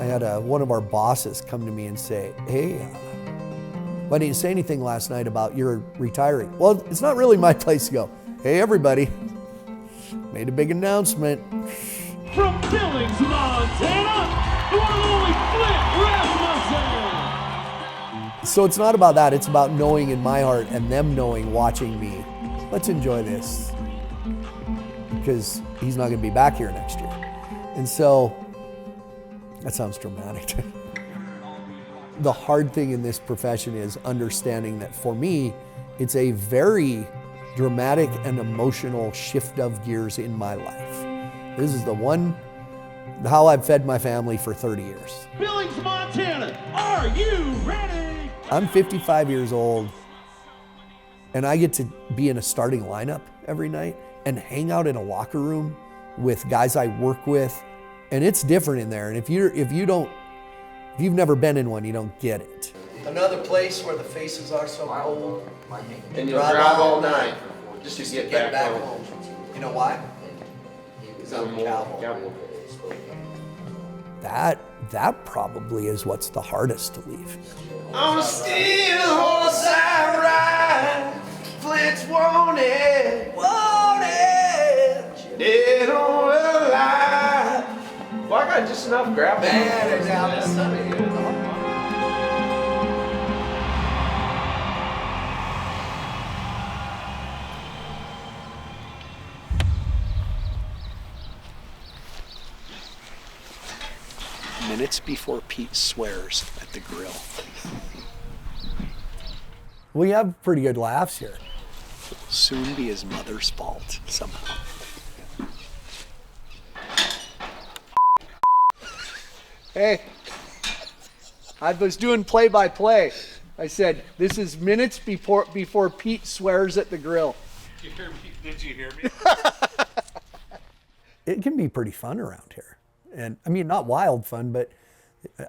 I had one of our bosses come to me and say, hey, why didn't you say anything last night about your retiring? Well, it's not really my place to go. Hey, everybody, made a big announcement. From Billings, Montana, the one and only Flint Rasmussen. So it's not about that. It's about knowing in my heart and them knowing, watching me, let's enjoy this. Because he's not going to be back here next year. And so, that sounds dramatic. The hard thing in this profession is understanding that for me, it's a very dramatic and emotional shift of gears in my life. This is how I've fed my family for 30 years. Billings, Montana, are you ready? I'm 55 years old, and I get to be in a starting lineup every night and hang out in a locker room with guys I work with, and it's different in there. And if you've never been in one, you don't get it. Another place where the faces are so cold. And you'll drive all night just to get back home. You know why? Because I'm a cowboy. That probably is what's the hardest to leave. On a steel horse I ride, Flint's wanted, dead or alive. Well, I got just enough gravel. Man, down the sun of here. Minutes before Pete swears at the grill. We have pretty good laughs here. It'll soon be his mother's fault somehow. Hey, I was doing play-by-play. I said, this is minutes before Pete swears at the grill. Did you hear me? Did you hear me? It can be pretty fun around here. And I mean, not wild fun, but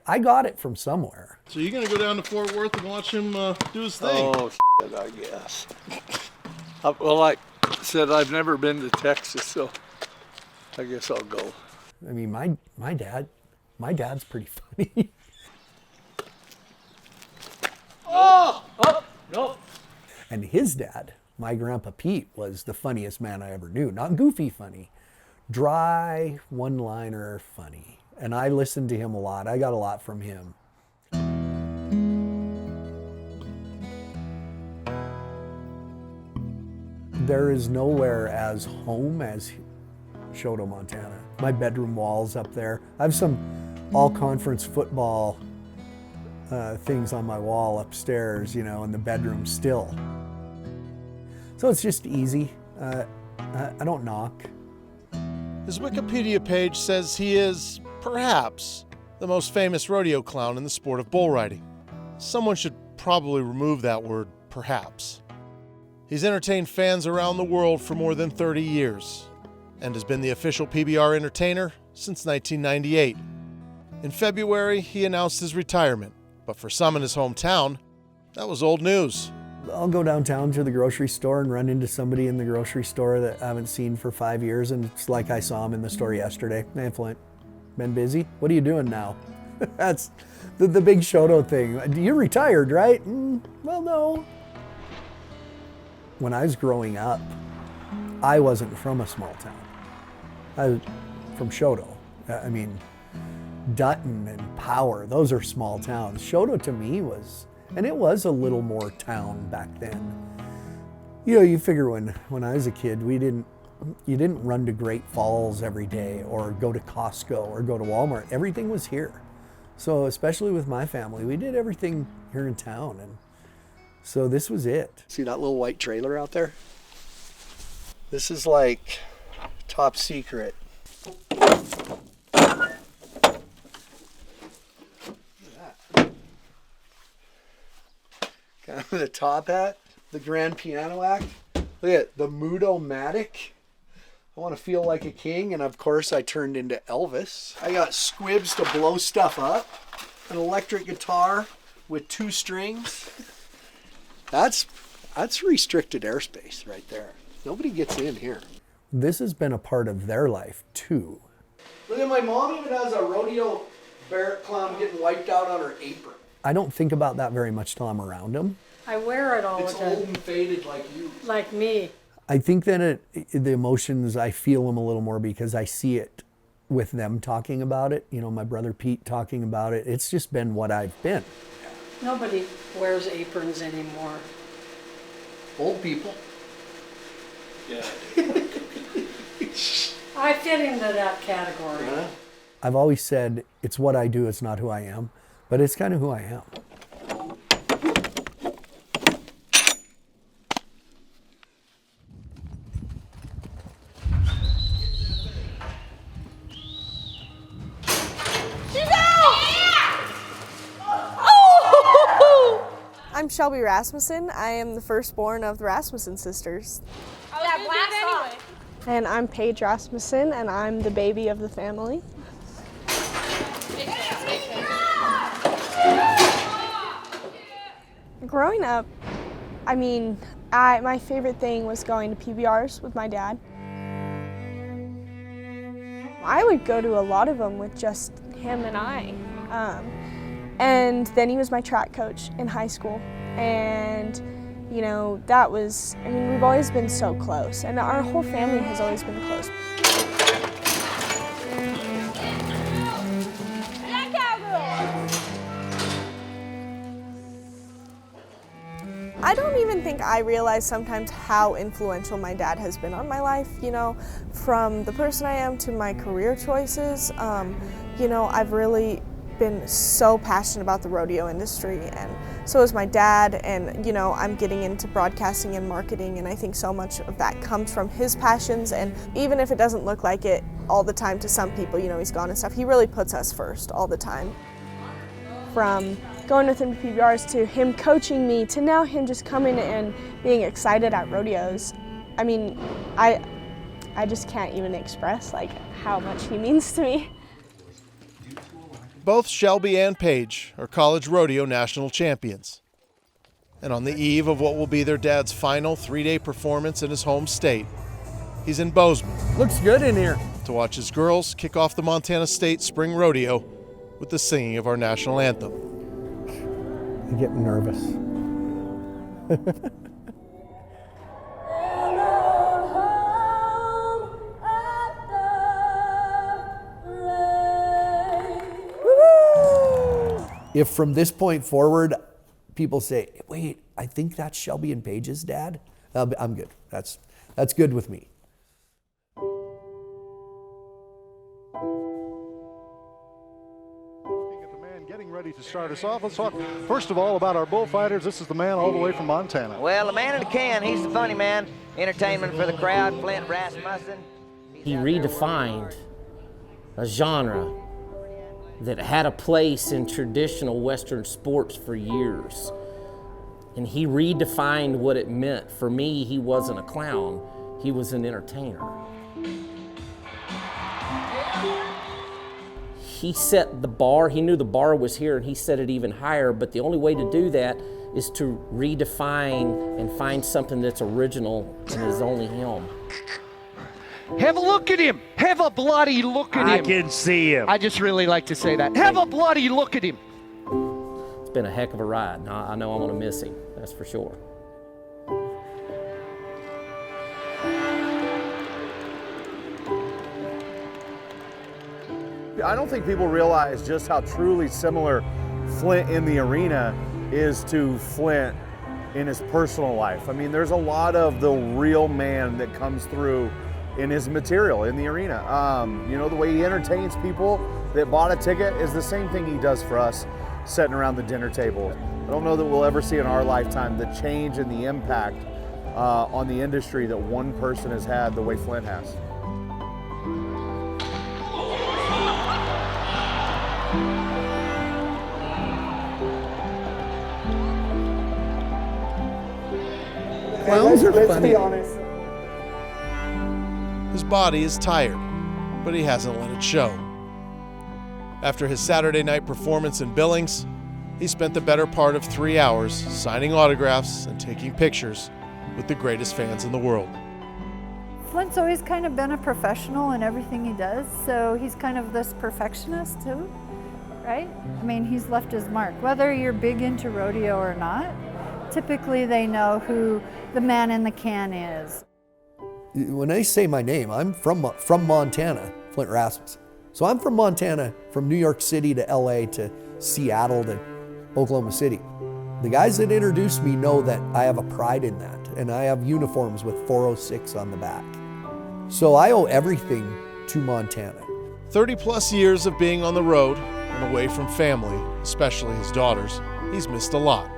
I got it from somewhere. So you're going to go down to Fort Worth and watch him do his thing? Oh, shit, I guess. Well, like I said, I've never been to Texas, so I guess I'll go. I mean, my dad's pretty funny. Oh, no. And his dad, my grandpa Pete, was the funniest man I ever knew. Not goofy funny, dry, one-liner funny. And I listened to him a lot. I got a lot from him. There is nowhere as home as Choteau, Montana. My bedroom wall's up there. I have some all-conference football things on my wall upstairs, in the bedroom still. So it's just easy. I don't knock. His Wikipedia page says he is, perhaps, the most famous rodeo clown in the sport of bull riding. Someone should probably remove that word, perhaps. He's entertained fans around the world for more than 30 years and has been the official PBR entertainer since 1998. In February, he announced his retirement, but for some in his hometown, that was old news. I'll go downtown to the grocery store and run into somebody in the grocery store that I haven't seen for 5 years, and it's like I saw him in the store yesterday. Hey, Flint, been busy? What are you doing now? That's the big Choteau thing. You're retired, right? Well, no. When I was growing up, I wasn't from a small town. I was from Choteau. I mean, Dutton and Power, those are small towns. Choteau to me was, and it was a little more town back then. You figure when I was a kid, you didn't run to Great Falls every day or go to Costco or go to Walmart. Everything was here. So especially with my family, we did everything here in town. And so this was it. See that little white trailer out there? This is like top secret. Kind of the top hat, the grand piano act. Look at the Mudo-matic. I want to feel like a king, and of course I turned into Elvis. I got squibs to blow stuff up, an electric guitar with 2 strings. That's restricted airspace right there. Nobody gets in here. This has been a part of their life too. Look at my mom even has a rodeo Barrett clown getting wiped out on her apron. I don't think about that very much till I'm around him. I wear it all the time. It's old and faded like you. Like me. I think that the emotions, I feel them a little more because I see it with them talking about it. You know, my brother Pete talking about it. It's just been what I've been. Nobody wears aprons anymore. Old people. Yeah. I fit into that category. Yeah. I've always said it's what I do, it's not who I am, but it's kind of who I am. I'm Shelby Rasmussen. I am the firstborn of the Rasmussen sisters. That blast off. And I'm Paige Rasmussen, and I'm the baby of the family. Growing up, I mean, my favorite thing was going to PBRs with my dad. I would go to a lot of them with just him and I. And then he was my track coach in high school. And, you know, that was, I mean, we've always been so close. And our whole family has always been close. I don't even think I realize sometimes how influential my dad has been on my life, you know, from the person I am to my career choices. You know, I've really been so passionate about the rodeo industry, and so is my dad, and you know, I'm getting into broadcasting and marketing, and I think so much of that comes from his passions. And even if it doesn't look like it all the time to some people, you know, he's gone and stuff, he really puts us first all the time. From going with him to PBRs to him coaching me to now him just coming and being excited at rodeos. I mean, I just can't even express like how much he means to me. Both Shelby and Paige are college rodeo national champions. And on the eve of what will be their dad's final 3-day performance in his home state, he's in Bozeman. Looks good in here. To watch his girls kick off the Montana State Spring Rodeo with the singing of our national anthem. I'm getting nervous. If from this point forward, people say, wait, I think that's Shelby and Paige's dad, I'm good. That's good with me. Getting ready to start us off. Let's talk first of all about our bullfighters. This is the man all the way from Montana. Well, the man in the can, he's the funny man. Entertainment for the crowd, Flint Rasmussen. He redefined a genre that had a place in traditional Western sports for years. And he redefined what it meant. For me, he wasn't a clown, he was an entertainer. He set the bar, he knew the bar was here, and he set it even higher, but the only way to do that is to redefine and find something that's original and is only him. Have a look at him. Have a bloody look at him. I can see him. I just really like to say that. Have a bloody look at him. It's been a heck of a ride. Now, I know I'm going to miss him, that's for sure. I don't think people realize just how truly similar Flint in the arena is to Flint in his personal life. I mean, there's a lot of the real man that comes through in his material in the arena. You know, the way he entertains people that bought a ticket is the same thing he does for us sitting around the dinner table. I don't know that we'll ever see in our lifetime the change and the impact on the industry that one person has had the way Flint has. Clowns are funny. Be honest. His body is tired, but he hasn't let it show. After his Saturday night performance in Billings, he spent the better part of 3 hours signing autographs and taking pictures with the greatest fans in the world. Flint's always kind of been a professional in everything he does, so he's kind of this perfectionist too. right? I mean, he's left his mark. Whether you're big into rodeo or not, typically they know who the man in the can is. When I say my name, I'm from Montana, Flint Rasmussen. So I'm from Montana, from New York City to LA to Seattle to Oklahoma City. The guys that introduced me know that I have a pride in that, and I have uniforms with 406 on the back. So I owe everything to Montana. 30 plus years of being on the road and away from family, especially his daughters, he's missed a lot.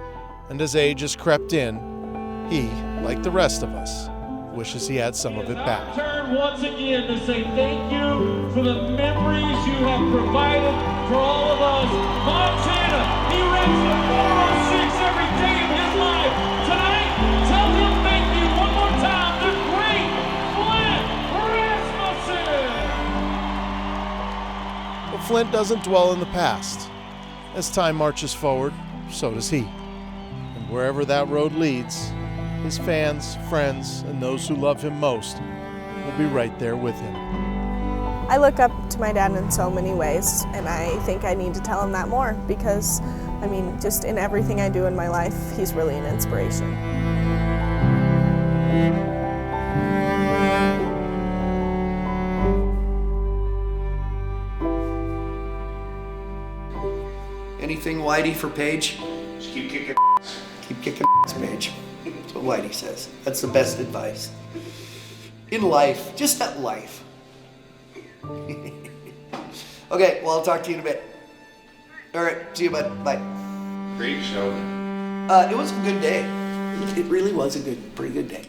And as age has crept in, he, like the rest of us, wishes he had some of it back. Turn once again to say thank you for the memories you have provided for all of us. Montana, he runs the 406 every day of his life. Tonight, tell him thank you one more time, the great Flint Rasmussen. But Flint doesn't dwell in the past. As time marches forward, so does he. And wherever that road leads, his fans, friends, and those who love him most will be right there with him. I look up to my dad in so many ways, and I think I need to tell him that more because, I mean, just in everything I do in my life, he's really an inspiration. Anything, Whitey, for Paige? Just keep kicking. Keep kicking Paige. That's what Whitey says. That's the best advice. In life, just at life. Okay, well, I'll talk to you in a bit. All right, see you, bud. Bye. Great show. It was a good day. It really was a pretty good day.